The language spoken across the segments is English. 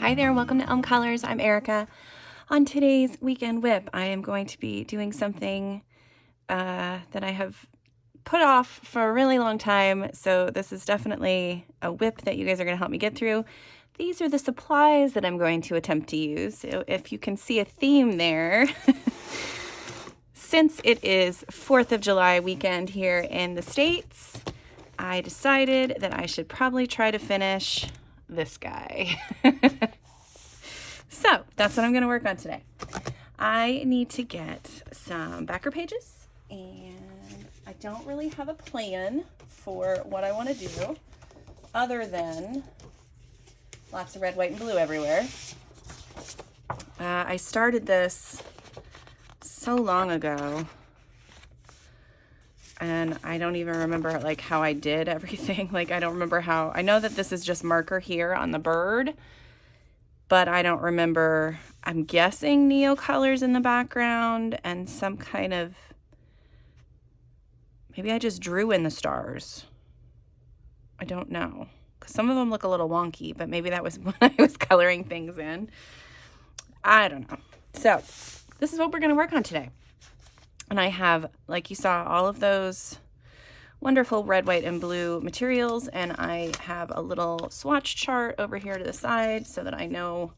Hi there, welcome to Elm Colors. I'm Erica. On today's weekend whip, I am going to be doing something that I have put off for a really long time. So this is definitely a whip that you guys are going to help me get through. These are the supplies that I'm going to attempt to use. So if you can see a theme there, since it is 4th of July weekend here in the States, I decided that I should probably try to finish this guy. So that's what I'm going to work on today. I need to get some backer pages, and I don't really have a plan for what I want to do other than lots of red, white, and blue everywhere. I started this so long ago, and I don't even remember like how I did everything. Like I don't remember how. I know that this is just marker here on the bird, but I don't remember. I'm guessing Neo colors in the background and some kind of, maybe I just drew in the stars. I don't know, because some of them look a little wonky, but maybe that was when I was coloring things in. I don't know. So this is what we're going to work on today. And I have, like you saw, all of those wonderful red, white, and blue materials. And I have a little swatch chart over here to the side so that I know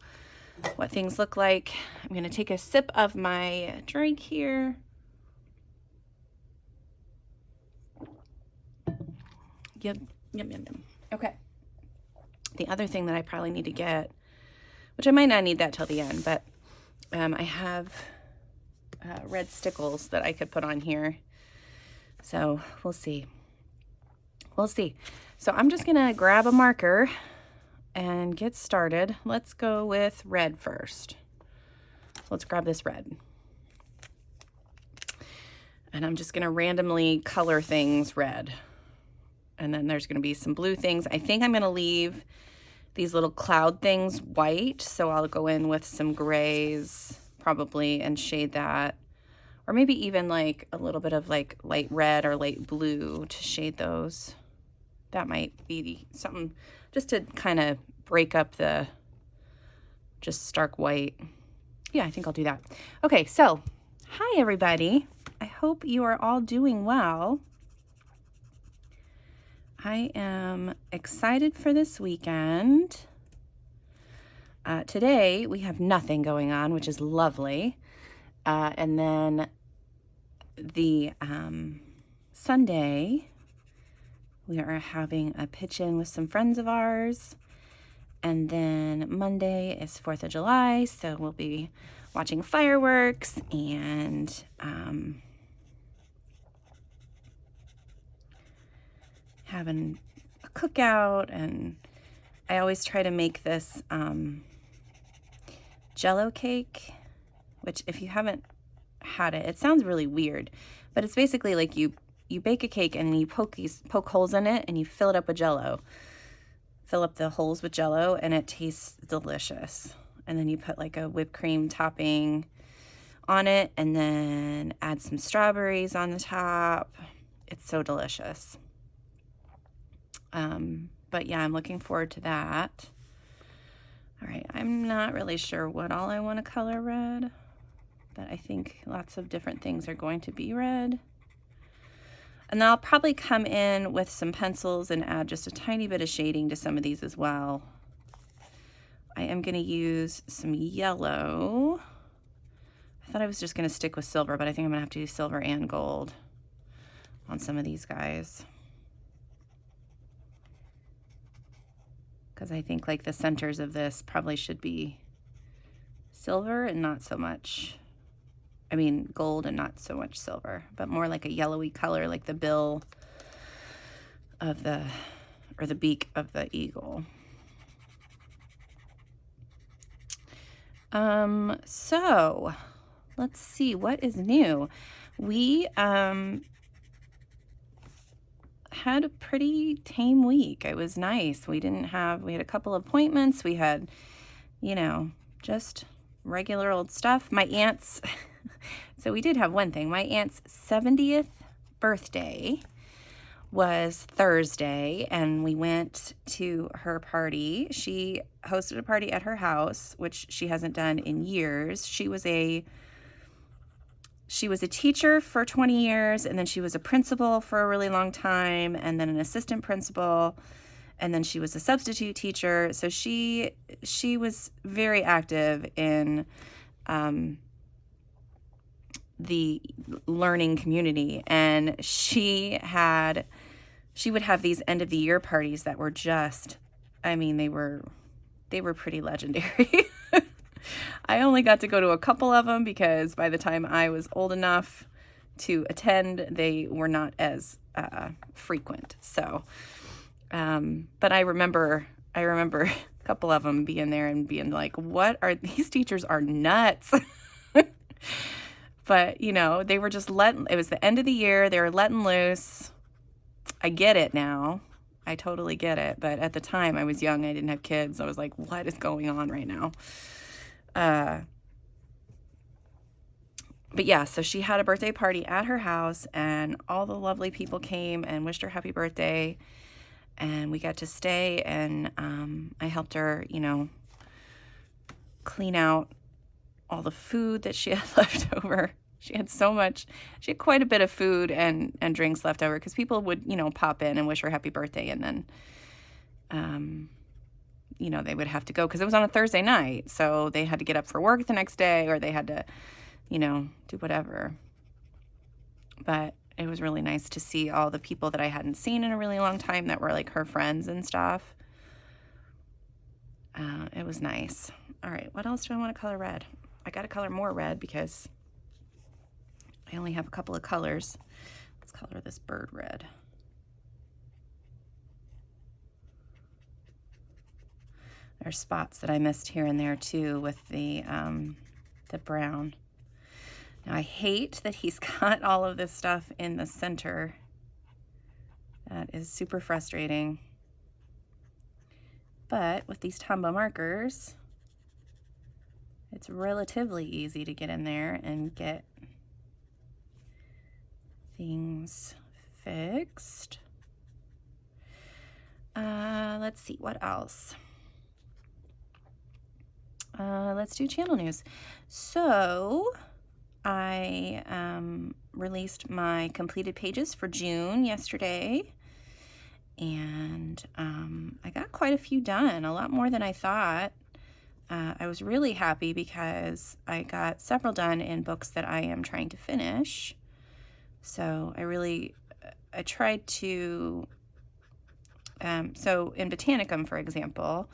what things look like. I'm going to take a sip of my drink here. Yum, yum, yum, yum. Okay. The other thing that I probably need to get, which I might not need that till the end, but I have red stickles that I could put on here. So we'll see. We'll see. So I'm just going to grab a marker and get started. Let's go with red first. Let's grab this red. And I'm just going to randomly color things red. And then there's going to be some blue things. I think I'm going to leave these little cloud things white. So I'll go in with some grays probably and shade that. Or maybe even like a little bit of like light red or light blue to shade those. That might be something just to kind of break up the just stark white. Yeah, I think I'll do that. Okay, so hi everybody. I hope you are all doing well. I am excited for this weekend. Today we have nothing going on, which is lovely. And then the Sunday, we are having a pitch-in with some friends of ours. And then Monday is 4th of July, so we'll be watching fireworks and having a cookout. And I always try to make this Jell-O cake, which if you haven't had it, it sounds really weird, but it's basically like you bake a cake and you poke holes in it and you fill it up with Jell-O. Fill up the holes with Jell-O and it tastes delicious. And then you put like a whipped cream topping on it and then add some strawberries on the top. It's so delicious. But yeah, I'm looking forward to that. All right, I'm not really sure what all I want to color red, but I think lots of different things are going to be red. And then I'll probably come in with some pencils and add just a tiny bit of shading to some of these as well. I am going to use some yellow. I thought I was just going to stick with silver, but I think I'm going to have to do silver and gold on some of these guys. Because I think like the centers of this probably should be silver and not so much, I mean gold and not so much silver, but more like a yellowy color, like the bill of the, or the beak of the eagle. So let's see what is new. We had a pretty tame week. It was nice. We had a couple appointments. We had, you know, just regular old stuff. My aunt's, so we did have one thing. My aunt's 70th birthday was Thursday, and we went to her party. She hosted a party at her house, which she hasn't done in years. She was a teacher for 20 years, and then she was a principal for a really long time, and then an assistant principal, and then she was a substitute teacher. So she was very active in the learning community, and she would have these end of the year parties that were just, I mean, they were pretty legendary. I only got to go to a couple of them because by the time I was old enough to attend, they were not as frequent. So, but I remember a couple of them being there and being like, what are these teachers are nuts. But, you know, they were just it was the end of the year. They were letting loose. I get it now. I totally get it. But at the time I was young. I didn't have kids. I was like, what is going on right now? But yeah, so she had a birthday party at her house, and all the lovely people came and wished her happy birthday. And we got to stay, and I helped her, you know, clean out all the food that she had left over. She had quite a bit of food and drinks left over because people would, you know, pop in and wish her happy birthday, and then, you know, they would have to go because it was on a Thursday night. So they had to get up for work the next day, or they had to, you know, do whatever. But it was really nice to see all the people that I hadn't seen in a really long time that were like her friends and stuff. It was nice. All right, what else do I want to color red? I got to color more red because I only have a couple of colors. Let's color this bird red. There's spots that I missed here and there too with the brown. Now I hate that he's got all of this stuff in the center. That is super frustrating. But with these Tombow markers, it's relatively easy to get in there and get things fixed. Let's see, what else? Let's do channel news. So I released my completed pages for June yesterday, and I got quite a few done, a lot more than I thought. I was really happy because I got several done in books that I am trying to finish. So I tried to, so in Botanicum, for example,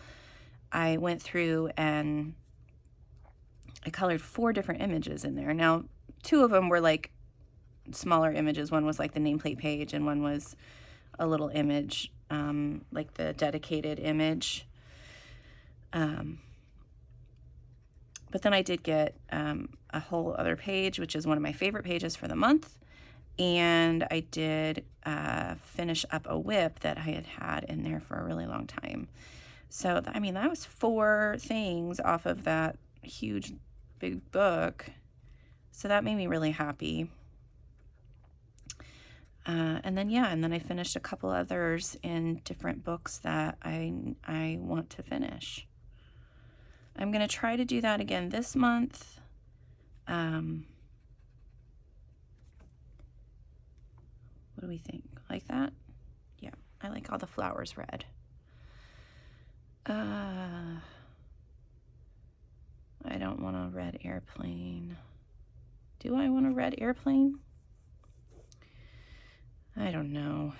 I went through and I colored 4 different images in there. Now, 2 of them were like smaller images. One was like the nameplate page, and one was a little image, like the dedicated image. But then I did get a whole other page, which is one of my favorite pages for the month. And I did finish up a whip that I had had in there for a really long time. So, I mean, that was 4 things off of that huge, big book. So that made me really happy. And then I finished a couple others in different books that I want to finish. I'm going to try to do that again this month. What do we think? Like that? Yeah, I like all the flowers red. I don't want a red airplane. Do I want a red airplane? I don't know.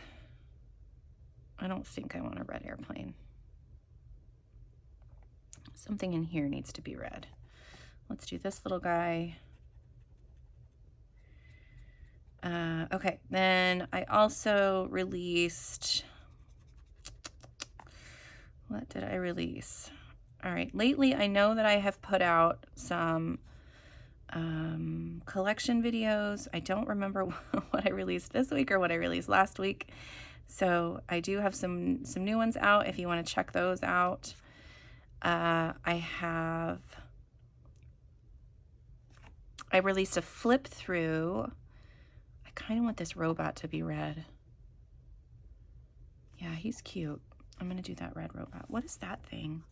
I don't think I want a red airplane. Something in here needs to be red. Let's do this little guy. Okay, then I also released, what did I release? All right, lately I know that I have put out some collection videos. I don't remember what I released this week or what I released last week. So I do have some new ones out if you want to check those out. I released a flip through. I kind of want this robot to be red. Yeah, he's cute. I'm going to do that red robot. What is that thing?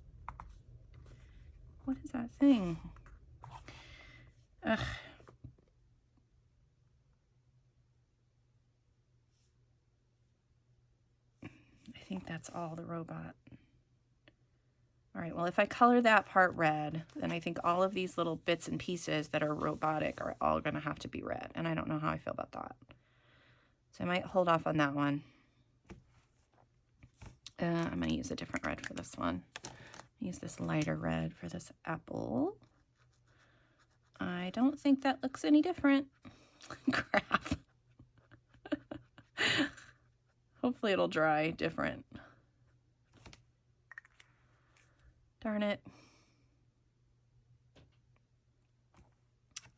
What is that thing? Ugh. I think that's all the robot. All right, well, if I color that part red, then I think all of these little bits and pieces that are robotic are all going to have to be red, and I don't know how I feel about that. So I might hold off on that one. I'm going to use a different red for this one. Use this lighter red for this apple. I don't think that looks any different. Crap. Hopefully it'll dry different. Darn it.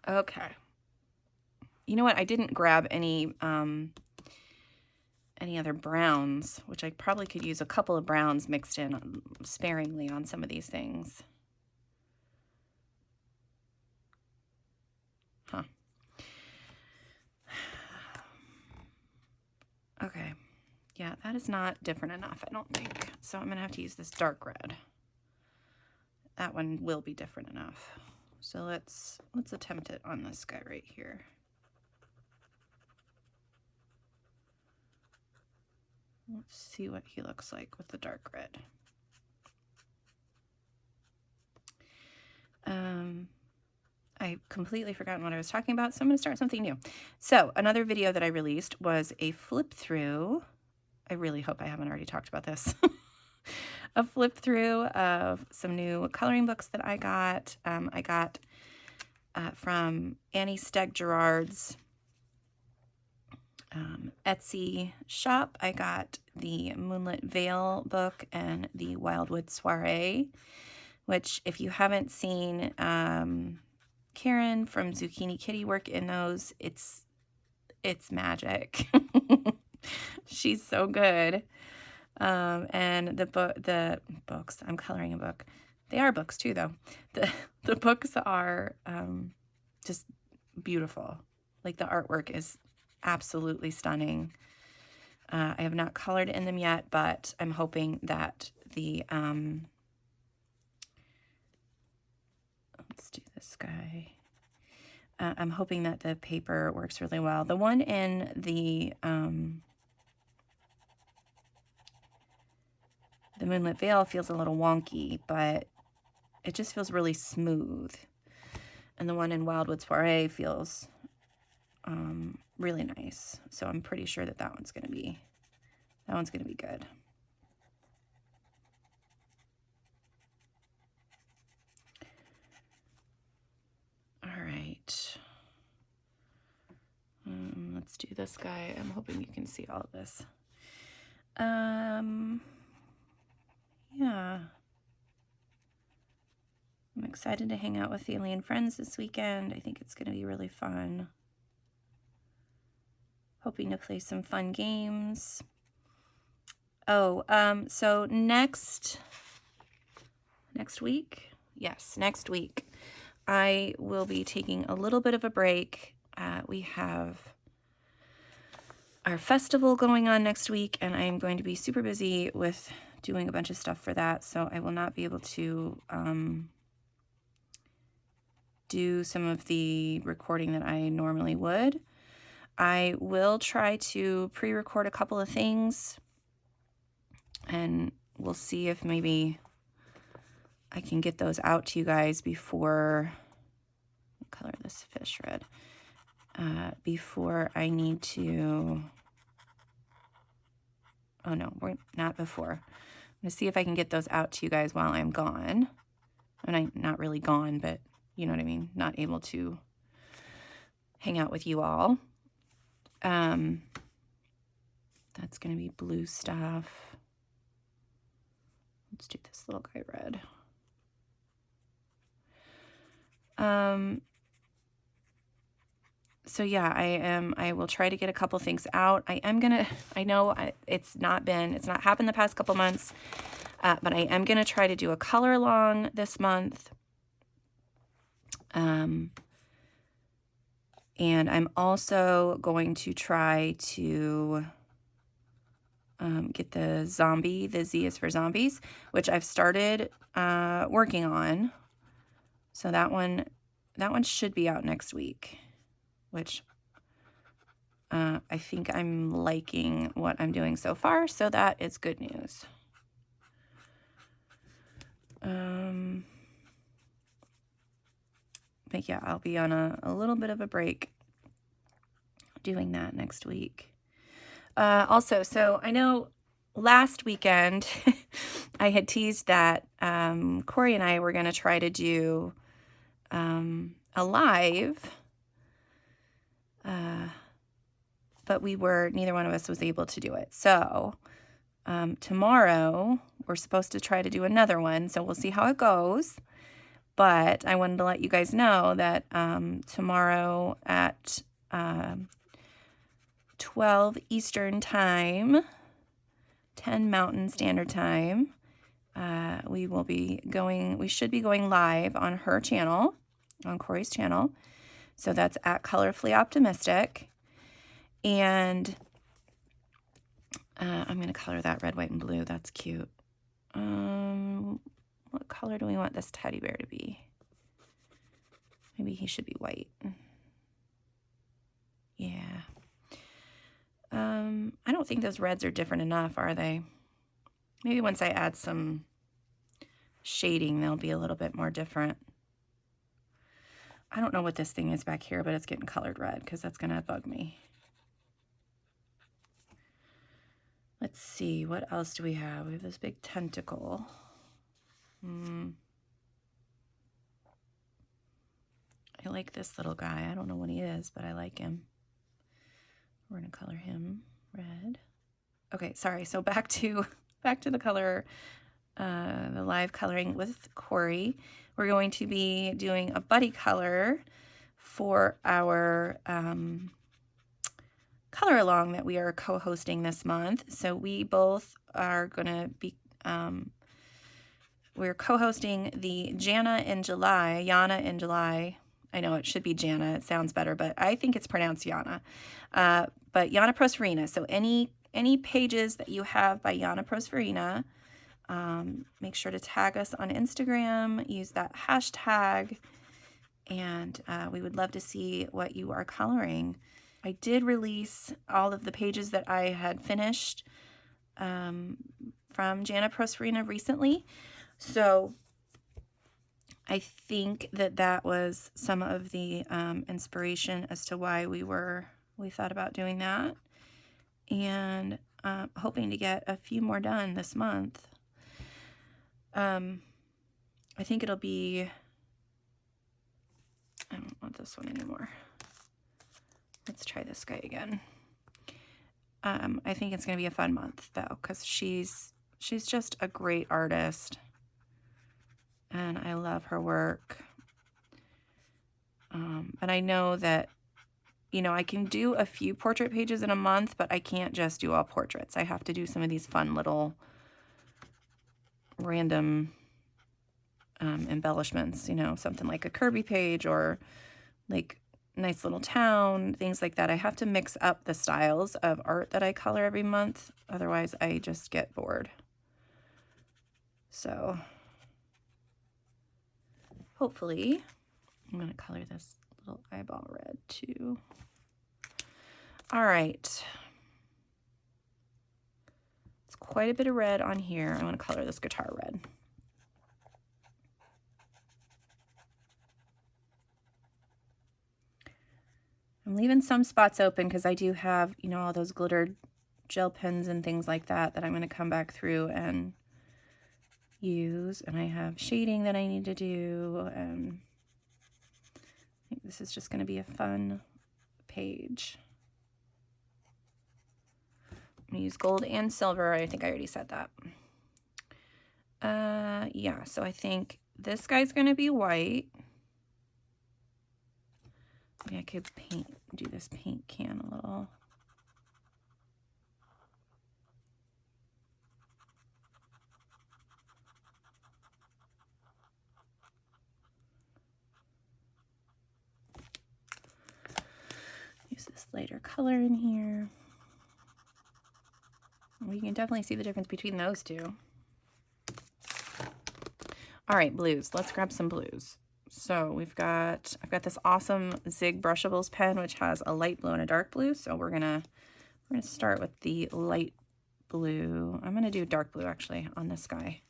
Okay. You know what? I didn't grab any other browns, which I probably could use a couple of browns mixed in sparingly on some of these things. Huh. Okay. Yeah, that is not different enough, I don't think. So I'm going to have to use this dark red. That one will be different enough. So let's attempt it on this guy right here. Let's see what he looks like with the dark red. I completely forgotten what I was talking about, so I'm going to start something new. So another video that I released was a flip through. I really hope I haven't already talked about this. A flip through of some new coloring books that I got. I got from Annie Steg Gerard's Etsy shop. I got the Moonlit Veil book and the Wildwood Soiree, which if you haven't seen Karen from Zucchini Kitty work in those, it's magic. She's so good. And the books, I'm coloring a book. They are books too, though. The books are just beautiful. Like, the artwork is absolutely stunning. I have not colored in them yet, but I'm hoping that the let's do this guy. I'm hoping that the paper works really well. The one in the Moonlit Veil feels a little wonky, but it just feels really smooth. And the one in Wildwood Soiree feels really nice. So I'm pretty sure that one's gonna be good. All right. Let's do this guy. I'm hoping you can see all of this. Yeah. I'm excited to hang out with family and friends this weekend. I think it's going to be really fun. Hoping to play some fun games. Oh, so next week? Yes, next week. I will be taking a little bit of a break. We have our festival going on next week, and I'm going to be super busy with doing a bunch of stuff for that, so I will not be able to do some of the recording that I normally would. I will try to pre-record a couple of things, and we'll see if maybe I can get those out to you guys before, color this fish red, before I need to, oh no, we're not before. I'm going to see if I can get those out to you guys while I'm gone. I mean, I'm not really gone, but you know what I mean? Not able to hang out with you all. That's going to be blue stuff. Let's do this little guy red. So yeah, I will try to get a couple things out. I know it's not happened the past couple months, but I am going to try to do a color along this month. And I'm also going to try to get the zombie, the Z is for zombies, which I've started working on. So that one should be out next week, which I think I'm liking what I'm doing so far, so that is good news. But yeah, I'll be on a little bit of a break doing that next week. Also, so I know last weekend I had teased that Corey and I were going to try to do a live, but neither one of us was able to do it. So tomorrow we're supposed to try to do another one, so we'll see how it goes. But I wanted to let you guys know that tomorrow at 12 Eastern Time, 10 Mountain Standard Time, we should be going live on her channel, on Corey's channel. So that's at Colorfully Optimistic. And I'm going to color that red, white, and blue. That's cute. What color do we want this teddy bear to be? Maybe he should be white. Yeah. I don't think those reds are different enough, are they? Maybe once I add some shading, they'll be a little bit more different. I don't know what this thing is back here, but it's getting colored red because that's going to bug me. Let's see, what else do we have? We have this big tentacle. I like this little guy. I don't know what he is, but I like him. We're going to color him red. Okay, sorry. So back to the color, the live coloring with Corey. We're going to be doing a buddy color for our color along that we are co-hosting this month. So we both are going to be, we're co-hosting the Yana in July. I know it should be Jana, it sounds better, but I think it's pronounced Yana. But Yana Prosperina. So any pages that you have by Yana Prosperina, make sure to tag us on Instagram, use that hashtag, and we would love to see what you are coloring. I did release all of the pages that I had finished from Jana Prosperina recently. So I think that was some of the inspiration as to why we thought about doing that, and hoping to get a few more done this month. I think it'll be, I don't want this one anymore. Let's try this guy again. I think it's going to be a fun month though, because she's just a great artist. And I love her work. And I know that, I can do a few portrait pages in a month, but I can't just do all portraits. I have to do some of these fun little random embellishments, something like a Kerby page or like nice little town, things like that. I have to mix up the styles of art that I color every month. Otherwise, I just get bored. So hopefully, I'm going to color this little eyeball red too. All right. It's quite a bit of red on here. I'm going to color this guitar red. I'm leaving some spots open because I do have, all those glittered gel pens and things like that I'm going to come back through and use. And I have shading that I need to do. And I think this is just going to be a fun page. I'm going to use gold and silver. I think I already said that. Yeah, so I think this guy's going to be white. Maybe I could do this paint can a little. Use this lighter color in here. We can definitely see the difference between those two. All right, blues. Let's grab some blues. So I've got this awesome Zig Brushables pen, which has a light blue and a dark blue. So we're gonna start with the light blue. I'm gonna do dark blue actually on this guy,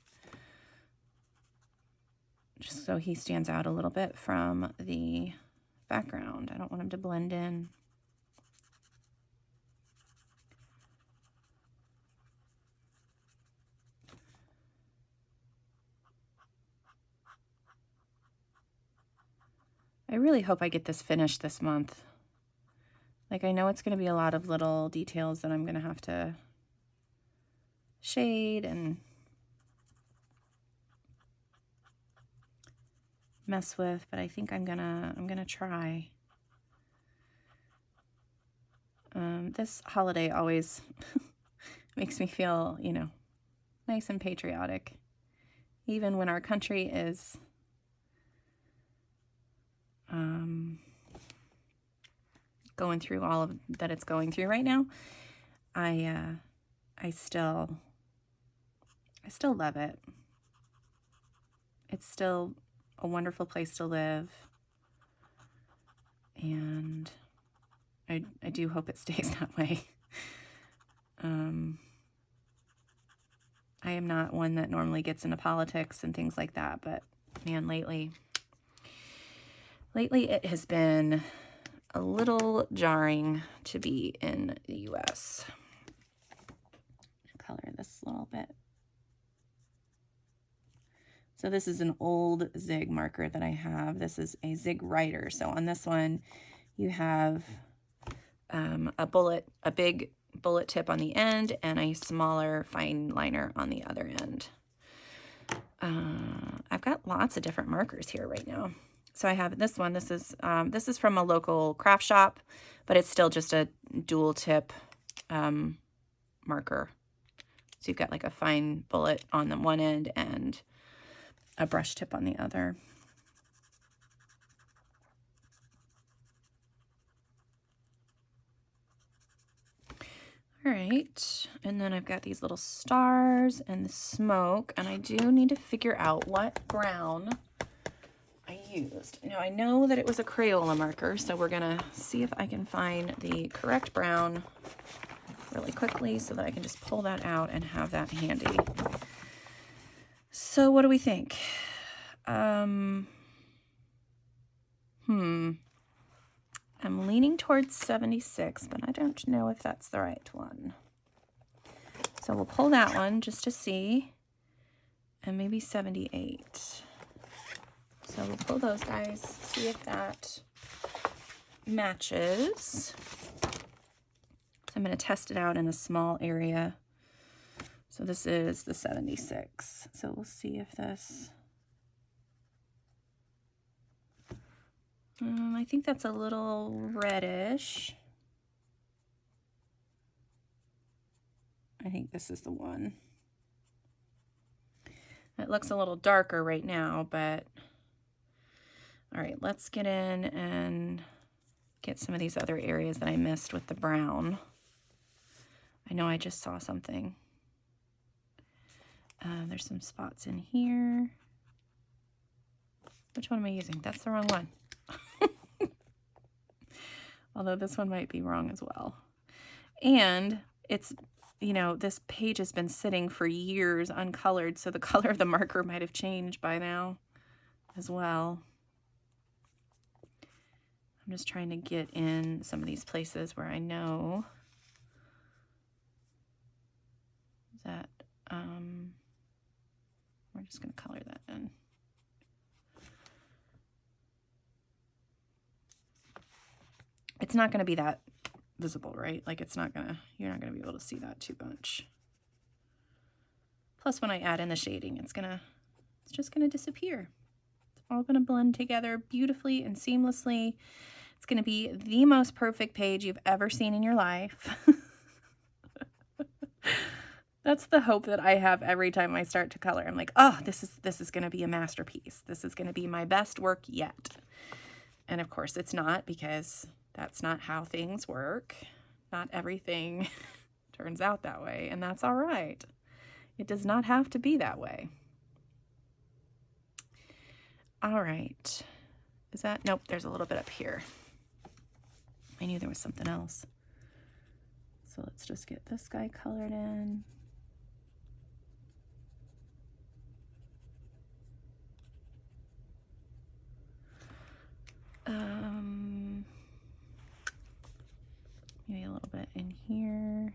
just so he stands out a little bit from the background. I don't want him to blend in. I really hope I get this finished this month. Like, I know it's going to be a lot of little details that I'm going to have to shade and mess with, but I think I'm gonna try. This holiday always makes me feel, you know, nice and patriotic, even when our country is going through all of that it's going through right now. I still love it. It's still a wonderful place to live, and I do hope it stays that way. I am not one that normally gets into politics and things like that, but man, lately it has been a little jarring to be in the US. Color this a little bit. So this is an old Zig marker that I have. This is a Zig Writer. So on this one, you have a big bullet tip on the end and a smaller fine liner on the other end. I've got lots of different markers here right now. So I have this one. This is from a local craft shop, but it's still just a dual tip marker. So you've got like a fine bullet on the one end and a brush tip on the other. All right, and then I've got these little stars and the smoke, and I do need to figure out what brown I used. Now I know that it was a Crayola marker, so we're gonna see if I can find the correct brown really quickly so that I can just pull that out and have that handy. So what do we think? I'm leaning towards 76, but I don't know if that's the right one. So we'll pull that one just to see, and maybe 78. So we'll pull those guys, see if that matches. So I'm going to test it out in a small area. So this is the 76. So we'll see if this... I think that's a little reddish. I think this is the one. It looks a little darker right now, but all right, let's get in and get some of these other areas that I missed with the brown. I know I just saw something. There's some spots in here. Which one am I using? That's the wrong one. Although this one might be wrong as well. And it's, you know, this page has been sitting for years uncolored, so the color of the marker might have changed by now as well. I'm just trying to get in some of these places where I know that we're just going to color that in. It's not going to be that visible, right? Like it's not going to, you're not going to be able to see that too much. Plus when I add in the shading, it's just going to disappear. It's all going to blend together beautifully and seamlessly. It's going to be the most perfect page you've ever seen in your life. That's the hope that I have every time I start to color. I'm like, oh, this is going to be a masterpiece. This is going to be my best work yet. And of course it's not, because that's not how things work. Not everything turns out that way, and that's all right. It does not have to be that way. All right. Is that? Nope, there's a little bit up here. I knew there was something else. So let's just get this guy colored in. Maybe a little bit in here.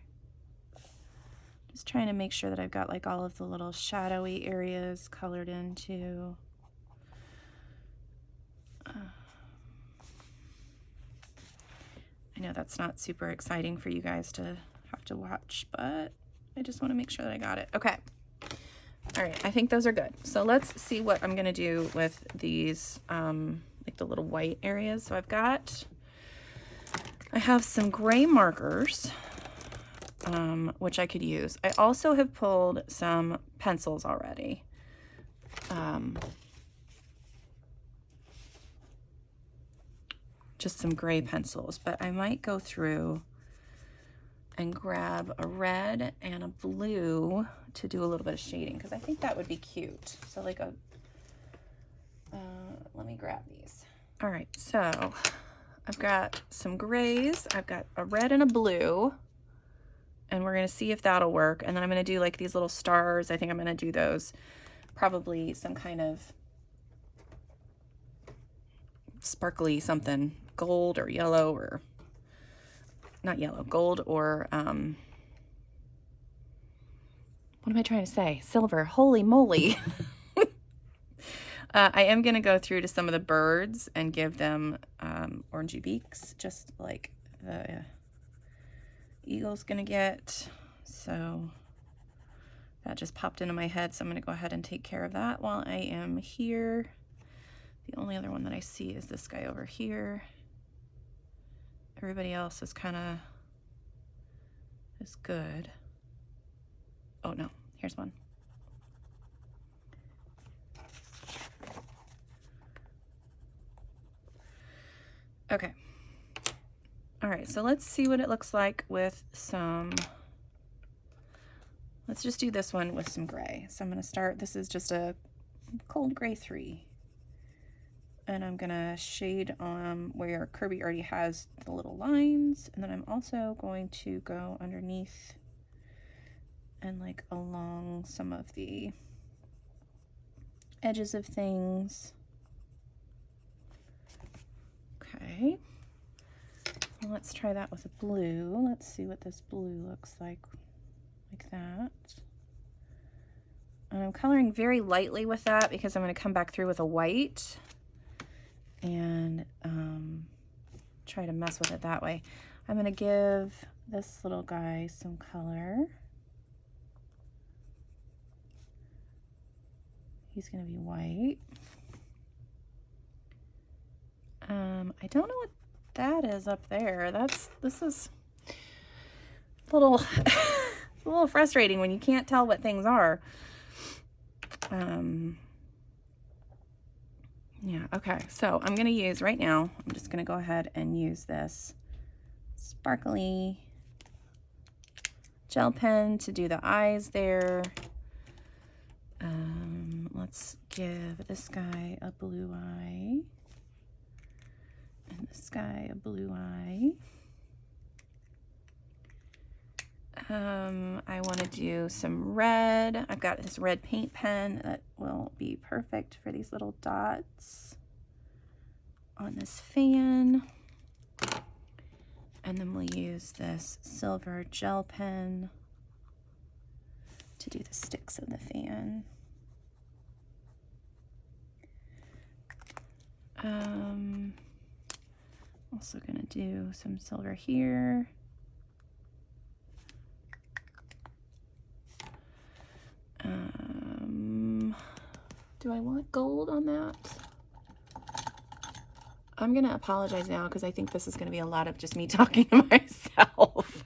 Just trying to make sure that I've got like all of the little shadowy areas colored in too. I know that's not super exciting for you guys to have to watch, but I just want to make sure that I got it. Okay. All right, I think those are good. So let's see what I'm gonna do with these, like the little white areas. So I have some gray markers, which I could use. I also have pulled some pencils already. Just some gray pencils, but I might go through and grab a red and a blue to do a little bit of shading, because I think that would be cute. So like let me grab these. All right, so I've got some grays, I've got a red and a blue, and we're gonna see if that'll work. And then I'm gonna do like these little stars. I think I'm gonna do those, probably some kind of sparkly something, gold or yellow, or not yellow, gold, or what am I trying to say? Silver, holy moly. I am gonna go through to some of the birds and give them orangey beaks, just like the eagle's gonna get. So that just popped into my head, so I'm gonna go ahead and take care of that while I am here. The only other one that I see is this guy over here. Everybody else is good. Oh no, here's one. Okay. All right, so let's see what it looks like with some, let's just do this one with some gray. So I'm gonna start, this is just a cold gray 3. And I'm gonna shade on where Kerby already has the little lines. And then I'm also going to go underneath and like along some of the edges of things. Okay. Well, let's try that with a blue. Let's see what this blue looks like that. And I'm coloring very lightly with that because I'm gonna come back through with a white and try to mess with it that way. I'm gonna give this little guy some color. He's gonna be white. I don't know what that is up there. This is a little it's a little frustrating when you can't tell what things are. Yeah, okay, so I'm gonna use right now, I'm just gonna go ahead and use this sparkly gel pen to do the eyes there. Let's give this guy a blue eye and this guy a blue eye. I want to do some red. I've got this red paint pen that will be perfect for these little dots on this fan. And then we'll use this silver gel pen to do the sticks of the fan. Also gonna do some silver here. Do I want gold on that? I'm gonna apologize now because I think this is gonna be a lot of just me talking to myself.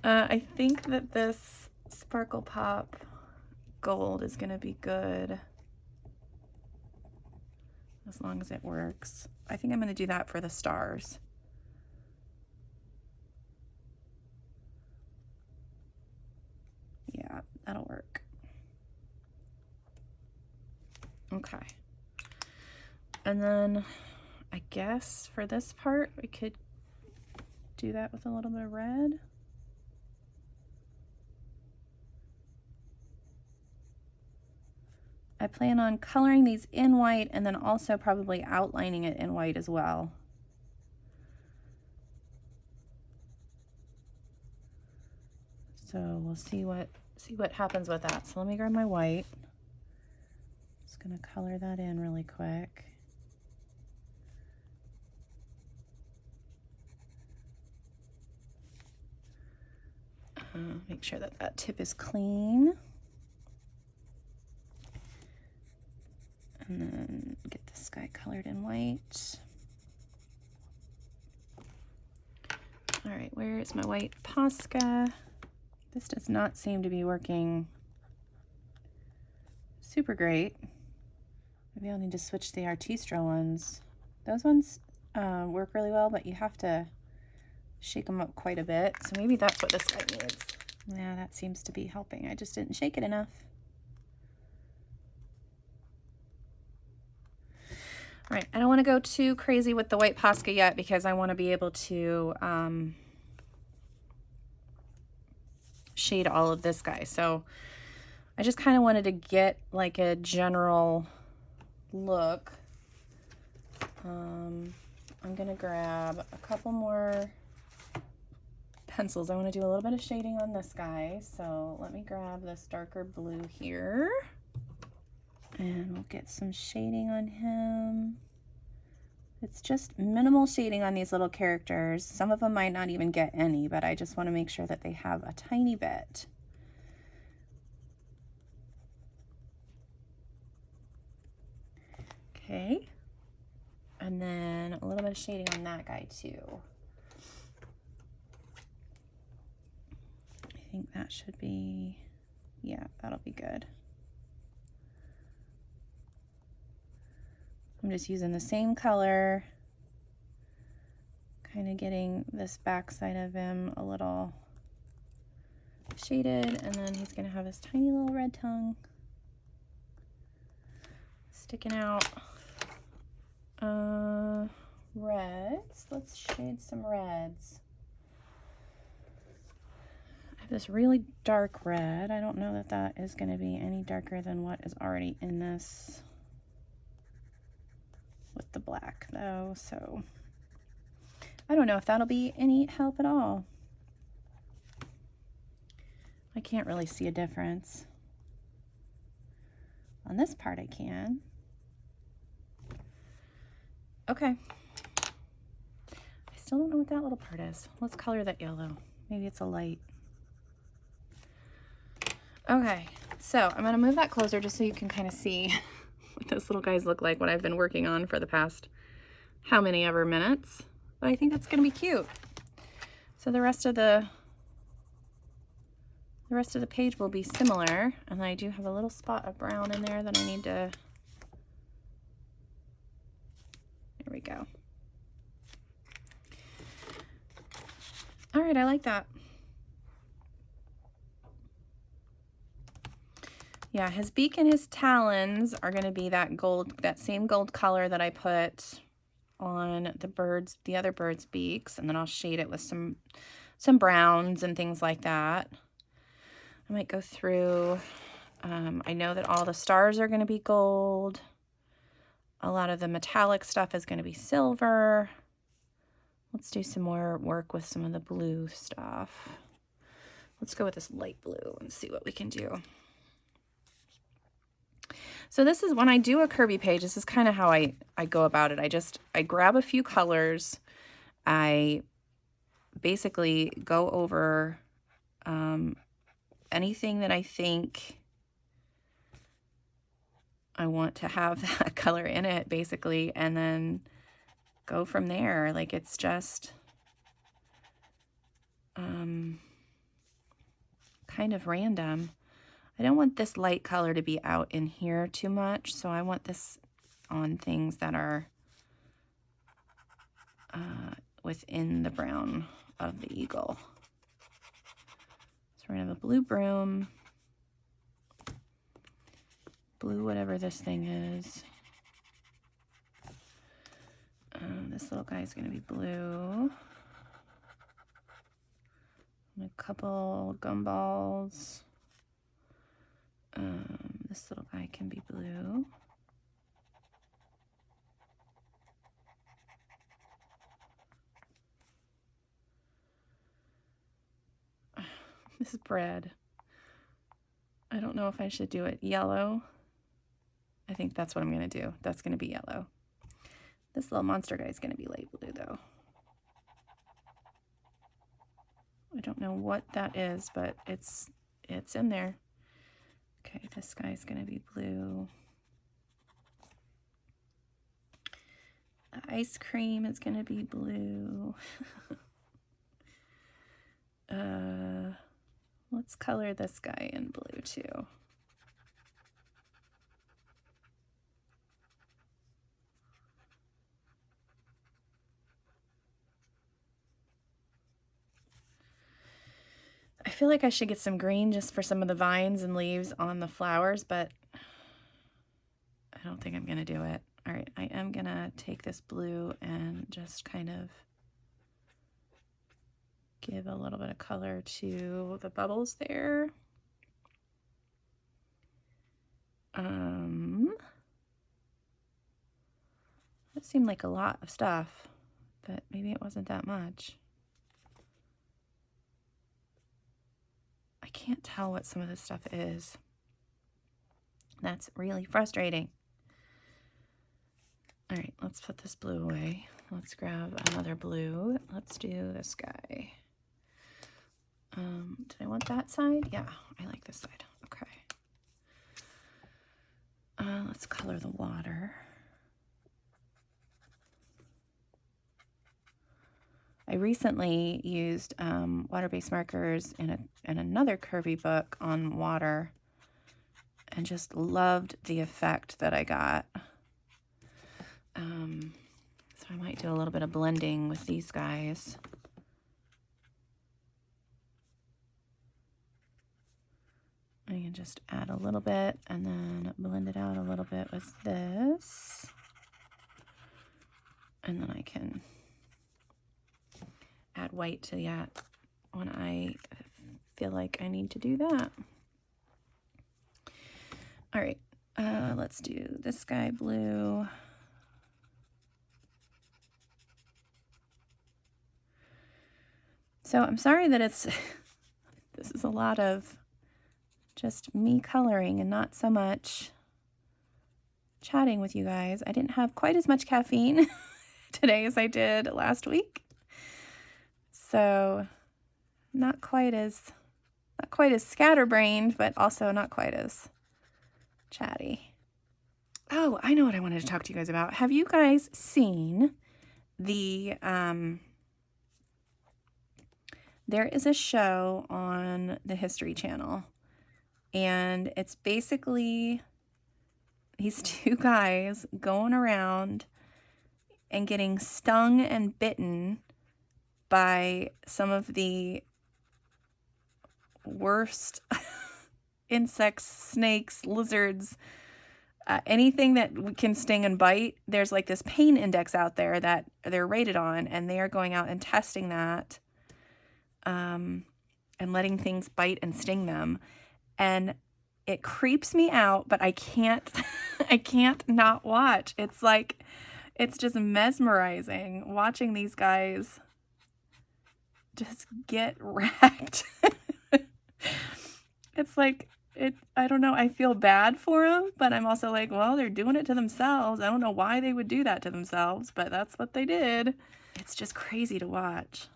I think that this Sparkle Pop gold is gonna be good as long as it works. I think I'm gonna do that for the stars. that'll work. Okay. And then I guess for this part, we could do that with a little bit of red. I plan on coloring these in white and then also probably outlining it in white as well. So we'll see what happens with that. So let me grab my white. Just gonna color that in really quick. Make sure that that tip is clean. And then get this guy colored in white. All right, where is my white Posca? This does not seem to be working super great. Maybe I'll need to switch the Artistro ones. Those ones work really well, but you have to shake them up quite a bit. So maybe that's what this guy needs. Yeah, that seems to be helping. I just didn't shake it enough. All right, I don't want to go too crazy with the white Posca yet because I want to be able to shade all of this guy. So I just kind of wanted to get like a general look. I'm gonna grab a couple more pencils. I want to do a little bit of shading on this guy. So let me grab this darker blue here. And we'll get some shading on him. It's just minimal shading on these little characters. Some of them might not even get any, but I just want to make sure that they have a tiny bit. Okay. And then a little bit of shading on that guy too. I think that should be, yeah, that'll be good. I'm just using the same color, kind of getting this back side of him a little shaded, and then he's gonna have his tiny little red tongue sticking out. Reds, let's shade some reds. I have this really dark red. I don't know that that is gonna be any darker than what is already in this with the black though, so I don't know if that'll be any help at all. I can't really see a difference. On this part I can. Okay. I still don't know what that little part is. Let's color that yellow. Maybe it's a light. Okay, so I'm gonna move that closer just so you can kind of see what those little guys look like, what I've been working on for the past how many ever minutes. But I think that's gonna be cute. So the rest of the page will be similar, and I do have a little spot of brown in there that I need to, there we go. All right, I like that. Yeah, his beak and his talons are going to be that gold, that same gold color that I put on the other bird's beaks, and then I'll shade it with some browns and things like that. I might go through, I know that all the stars are going to be gold. A lot of the metallic stuff is going to be silver. Let's do some more work with some of the blue stuff. Let's go with this light blue and see what we can do. So this is when I do a Kerby page, this is kind of how I go about it. I grab a few colors. I basically go over anything that I think I want to have that color in it, basically, and then go from there. Like, it's just kind of random. I don't want this light color to be out in here too much, so I want this on things that are within the brown of the eagle. So we're gonna have a blue broom. blue, whatever this thing is. This little guy is going to be blue. And a couple gumballs. This little guy can be blue. This is bread. I don't know if I should do it yellow. I think that's what I'm going to do. That's going to be yellow. This little monster guy is going to be light blue, though. I don't know what that is, but it's in there. Okay, this guy's going to be blue. The ice cream is going to be blue. Let's color this guy in blue, too. I feel like I should get some green just for some of the vines and leaves on the flowers, but I don't think I'm going to do it. All right, I am going to take this blue and just kind of give a little bit of color to the bubbles there. That seemed like a lot of stuff, but maybe it wasn't that much. I can't tell what some of this stuff is. That's really frustrating. All right, let's put this blue away. Let's grab another blue. Let's do this guy. Did I want that side? Yeah, I like this side. Okay. Let's color the water. I recently used water-based markers in another Kerby book on water and just loved the effect that I got. So I might do a little bit of blending with these guys. I can just add a little bit and then blend it out a little bit with this. And then I can add white to that when I feel like I need to do that. All right, let's do this guy blue. So I'm sorry that this is a lot of just me coloring and not so much chatting with you guys. I didn't have quite as much caffeine today as I did last week. So not quite as scatterbrained, but also not quite as chatty. Oh, I know what I wanted to talk to you guys about. Have you guys seen the there is a show on the History Channel, and it's basically these two guys going around and getting stung and bitten by some of the worst insects, snakes, lizards, anything that can sting and bite. There's like this pain index out there that they're rated on, and they are going out and testing that and letting things bite and sting them. And it creeps me out, but I can't I can't not watch. It's like, it's just mesmerizing watching these guys just get wrecked. It's like, I don't know, I feel bad for them, but I'm also like, well, they're doing it to themselves. I don't know why they would do that to themselves, but that's what they did. It's just crazy to watch.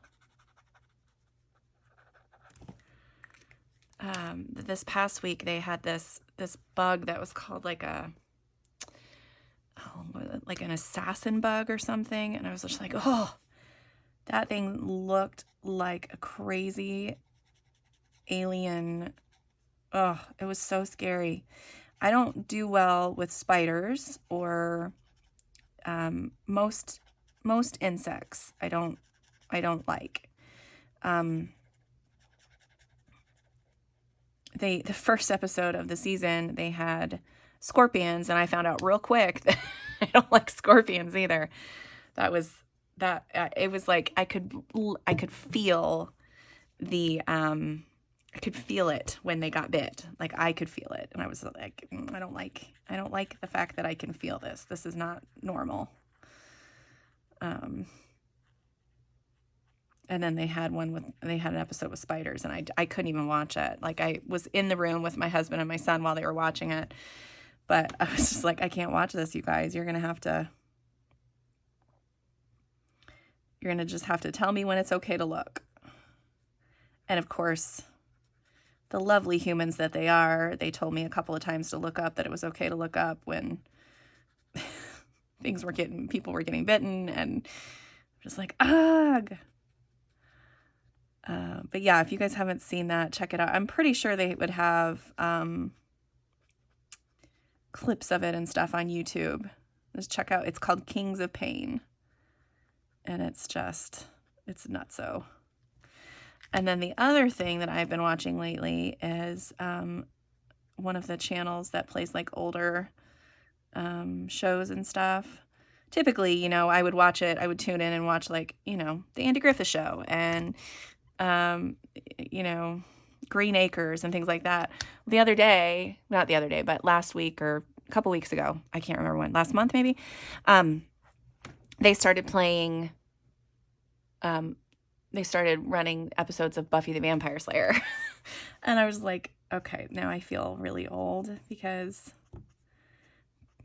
This past week they had this bug that was called like an assassin bug or something, and I was just like, oh, that thing looked like a crazy alien. Oh, it was so scary. I don't do well with spiders or most insects. I don't like. The first episode of the season, they had scorpions, and I found out real quick that I don't like scorpions either. It was like I could feel the I could feel it when they got bit. Like I could feel it, and I was like, I don't like the fact that I can feel this. This is not normal. And then they had an episode with spiders, and I couldn't even watch it. Like I was in the room with my husband and my son while they were watching it, but I was just like, I can't watch this, you guys. You're gonna just have to tell me when it's okay to look. And of course, the lovely humans that they are, they told me a couple of times to look up, that it was okay to look up when people were getting bitten, and just like, ugh. But yeah, if you guys haven't seen that, check it out. I'm pretty sure they would have clips of it and stuff on YouTube. Just check out, it's called Kings of Pain. And it's nutso. And then the other thing that I've been watching lately is one of the channels that plays like older shows and stuff. Typically, you know, I would watch it, I would tune in and watch, like, you know, the Andy Griffith Show and you know, Green Acres and things like that. Not the other day, but last week or a couple weeks ago, I can't remember when, last month maybe, they started playing, they started running episodes of Buffy the Vampire Slayer. And I was like, okay, now I feel really old because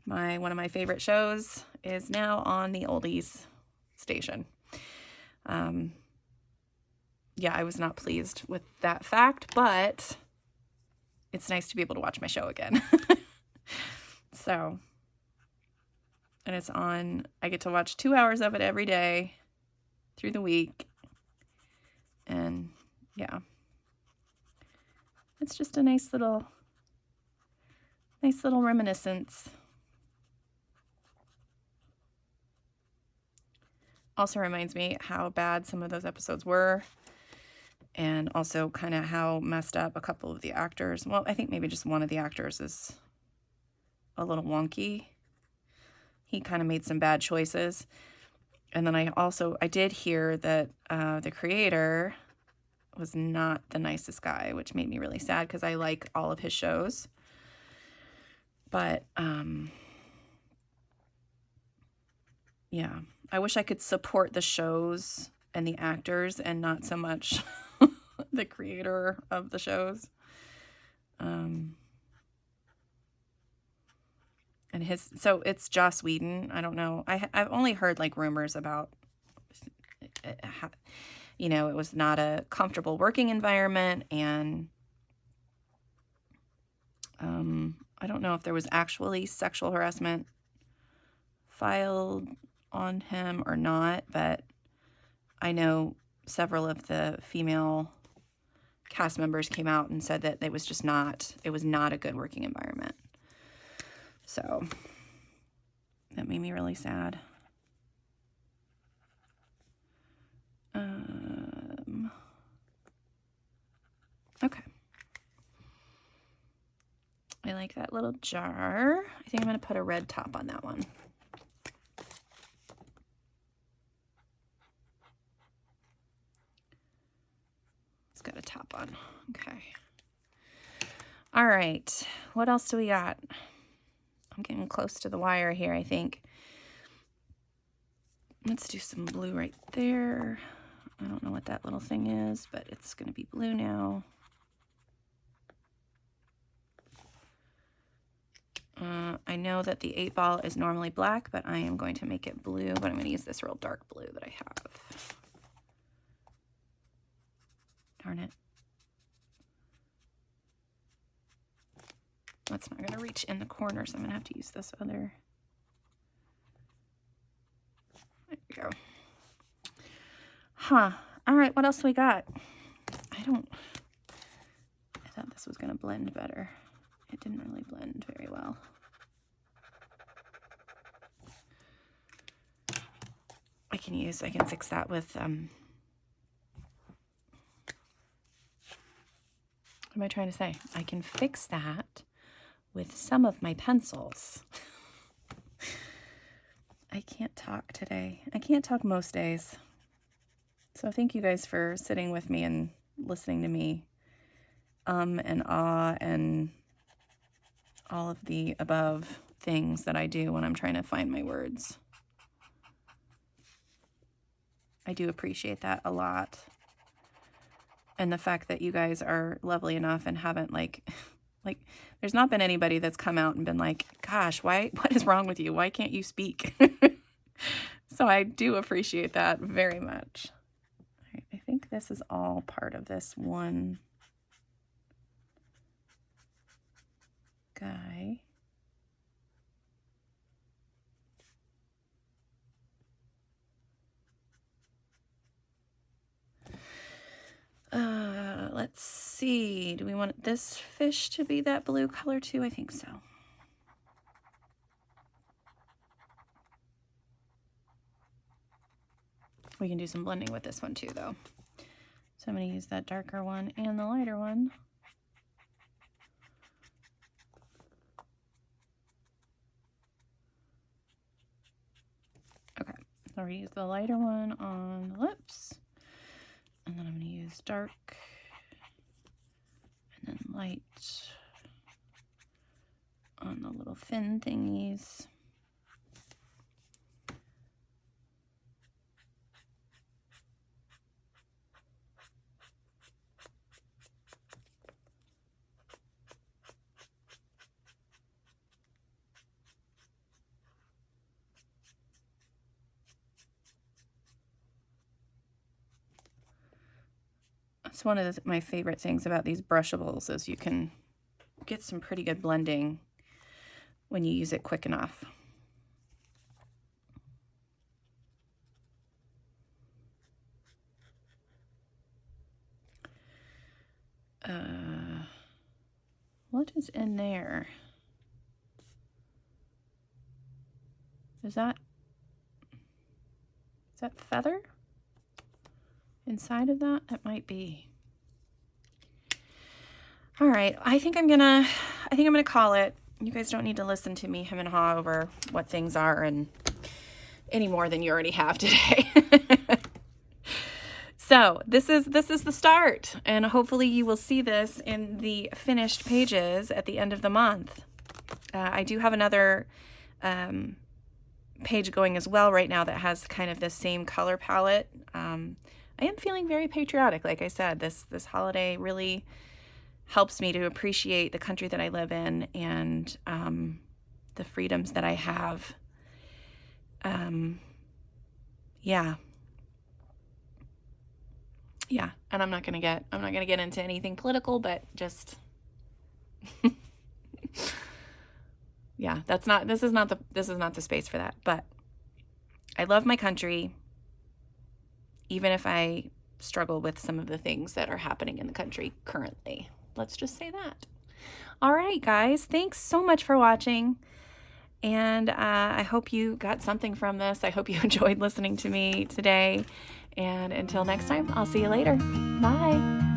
one of my favorite shows is now on the oldies station. Yeah, I was not pleased with that fact, but it's nice to be able to watch my show again. So, and it's on, I get to watch 2 hours of it every day through the week. And yeah, it's just a nice little reminiscence. Also reminds me how bad some of those episodes were. And also kind of how messed up a couple of the actors. Well, I think maybe just one of the actors is a little wonky. He kind of made some bad choices. And then I did hear that the creator was not the nicest guy, which made me really sad because I like all of his shows. But yeah, I wish I could support the shows and the actors and not so much the creator of the shows. So it's Joss Whedon. I don't know. I've only heard like rumors about, you know, it was not a comfortable working environment, and I don't know if there was actually sexual harassment filed on him or not, but I know several of the female cast members came out and said that it was not a good working environment. So that made me really sad. Okay. I like that little jar. I think I'm going to put a red top on that one. It's got a top on. Okay. All right. What else do we got? I'm getting close to the wire here, I think. Let's do some blue right there. I don't know what that little thing is, but it's going to be blue now. I know that the 8-ball is normally black, but I am going to make it blue, but I'm going to use this real dark blue that I have. Darn it. That's not going to reach in the corner, so I'm going to have to use this other. There we go. Huh. All right, what else we got? I thought this was going to blend better. It didn't really blend very well. I can fix that with, what am I trying to say? I can fix that with some of my pencils. I can't talk today. I can't talk most days. So thank you guys for sitting with me and listening to me and ah and all of the above things that I do when I'm trying to find my words. I do appreciate that a lot. And the fact that you guys are lovely enough and haven't like there's not been anybody that's come out and been like, gosh, what is wrong with you? Why can't you speak? So I do appreciate that very much. All right, I think this is all part of this one guy. Let's see. Do we want this fish to be that blue color too? I think so. We can do some blending with this one too, though. So I'm going to use that darker one and the lighter one. Okay, so I'm going to use the lighter one on the lips. And then I'm going to use dark and then light on the little fin thingies. It's one of my favorite things about these brushables is you can get some pretty good blending when you use it quick enough. What is in there? Is that feather? Inside of that? That might be. All right, I think I'm gonna call it. You guys don't need to listen to me hem and haw over what things are and any more than you already have today. So this is the start, and hopefully you will see this in the finished pages at the end of the month. I do have another page going as well right now that has kind of the same color palette. I am feeling very patriotic. Like I said, this holiday really helps me to appreciate the country that I live in and the freedoms that I have. Yeah, and I'm not gonna get into anything political, but just yeah, this is not the space for that. But I love my country, even if I struggle with some of the things that are happening in the country currently. Let's just say that. All right, guys, thanks so much for watching. And I hope you got something from this. I hope you enjoyed listening to me today. And until next time, I'll see you later. Bye.